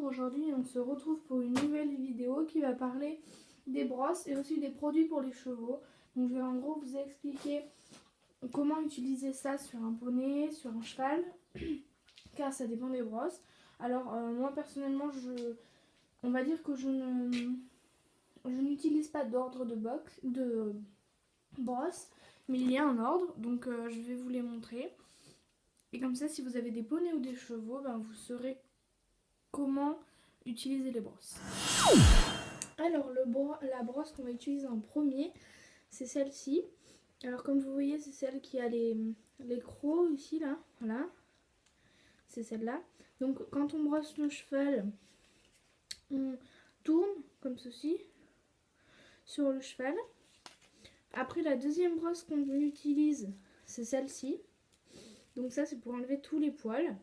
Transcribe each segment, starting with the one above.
bonjour, aujourd'hui on se retrouve pour une nouvelle vidéo qui va parler des brosses et aussi des produits pour les chevaux. Donc je vais en gros vous expliquer comment utiliser ça sur un poney, sur un cheval, car ça dépend des brosses. Alors moi personnellement on va dire que je n'utilise pas d'ordre de brosse, mais il y a un ordre, donc je vais vous les montrer. Et comme ça, si vous avez des poneys ou des chevaux, vous saurez comment utiliser les brosses. Alors la brosse qu'on va utiliser en premier, c'est celle-ci. Alors comme vous voyez, c'est celle qui a les crocs ici, là, voilà. C'est celle-là. Donc quand on brosse le cheval, on tourne comme ceci sur le cheval. Après, la deuxième brosse qu'on utilise, c'est celle-ci. Donc ça, c'est pour enlever tous les poils.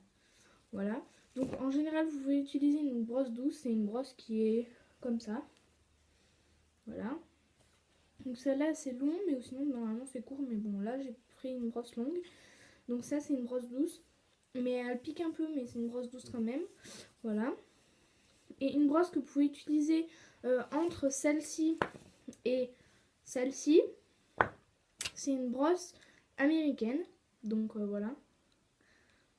Voilà. Donc en général, vous pouvez utiliser une brosse douce. C'est une brosse qui est comme ça. Voilà. Donc celle-là, c'est long, mais sinon, normalement, c'est court. Mais bon, là, j'ai pris une brosse longue. Donc ça, c'est une brosse douce. Mais elle pique un peu, mais c'est une brosse douce quand même. Voilà. Et une brosse que vous pouvez utiliser entre celle-ci et celle-ci, c'est une brosse américaine. Donc voilà.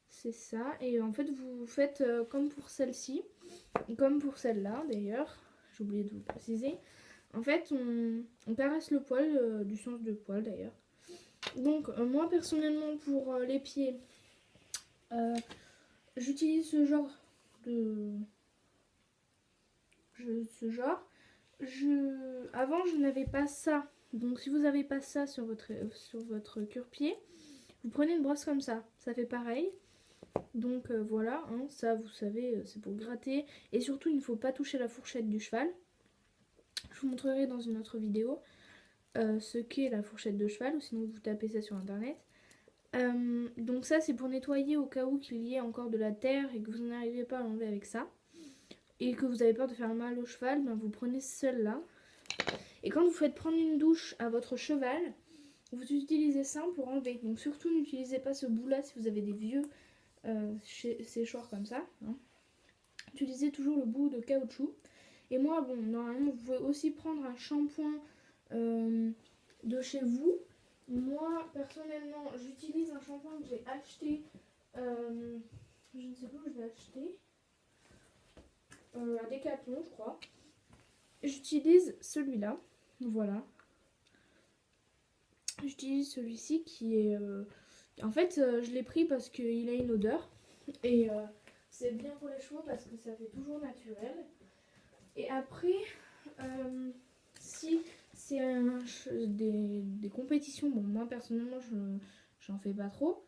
C'est ça. Et en fait, vous faites comme pour celle-ci, comme pour celle-là d'ailleurs. J'ai oublié de vous préciser. En fait, on caresse le poil, du sens de poil d'ailleurs. Donc, moi personnellement, pour les pieds, j'utilise ce genre de. Avant, je n'avais pas ça. Donc, si vous n'avez pas ça sur votre cure-pied, vous prenez une brosse comme ça. Ça fait pareil. Donc voilà, hein, ça vous savez, c'est pour gratter. Et surtout, il ne faut pas toucher la fourchette du cheval. Je vous montrerai dans une autre vidéo ce qu'est la fourchette de cheval, ou sinon vous tapez ça sur internet. Donc ça, c'est pour nettoyer au cas où qu'il y ait encore de la terre et que vous n'arrivez pas à l'enlever avec ça. Et que vous avez peur de faire mal au cheval, vous prenez celle-là. Et quand vous faites prendre une douche à votre cheval, vous utilisez ça pour enlever. Donc surtout, n'utilisez pas ce bout-là si vous avez des vieux séchoirs comme ça. Hein. Utilisez toujours le bout de caoutchouc. Et moi, bon, normalement, vous pouvez aussi prendre un shampoing de chez vous. Moi, personnellement, j'utilise un shampoing que j'ai acheté. Je ne sais pas où je l'ai acheté. À Decathlon, je crois. J'utilise celui-là. Voilà. J'utilise celui-ci qui est... En fait, je l'ai pris parce qu'il a une odeur. Et c'est bien pour les chevaux parce que ça fait toujours naturel. Et après, si c'est des compétitions, bon, moi personnellement, j'en fais pas trop.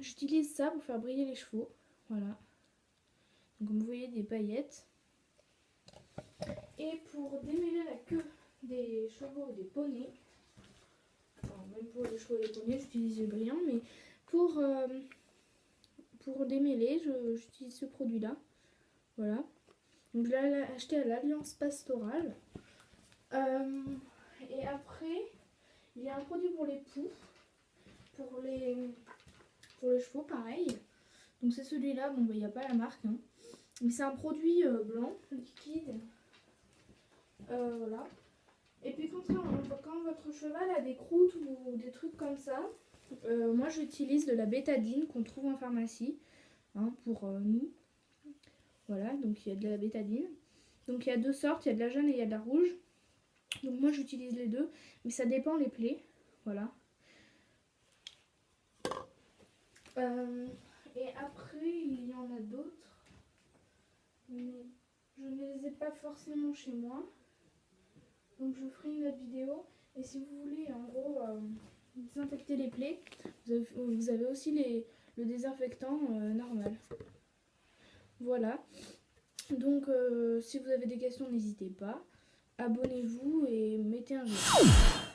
J'utilise ça pour faire briller les chevaux. Voilà. Donc, comme vous voyez, des paillettes. Et pour démêler la queue des chevaux et des poneys, enfin, même pour les chevaux et les poneys, j'utilise le brillant, mais pour démêler, j'utilise ce produit-là. Voilà. Donc je l'ai acheté à l'Alliance Pastorale. Et après, il y a un produit pour les poux, pour les chevaux, pareil. Donc c'est celui-là, bon il n'y a pas la marque, hein. Mais c'est un produit blanc, liquide. Voilà. Et puis quand votre cheval a des croûtes ou des trucs comme ça, moi j'utilise de la bétadine qu'on trouve en pharmacie, hein, pour nous. Voilà, donc il y a de la bétadine. Donc il y a deux sortes, il y a de la jaune et il y a de la rouge. Donc moi j'utilise les deux, mais ça dépend les plaies. Voilà. Et après il y en a d'autres, mais je ne les ai pas forcément chez moi. Donc je ferai une autre vidéo. Et si vous voulez en gros désinfecter les plaies, vous avez aussi le désinfectant normal. Voilà. Donc si vous avez des questions, n'hésitez pas. Abonnez-vous et mettez un j'aime.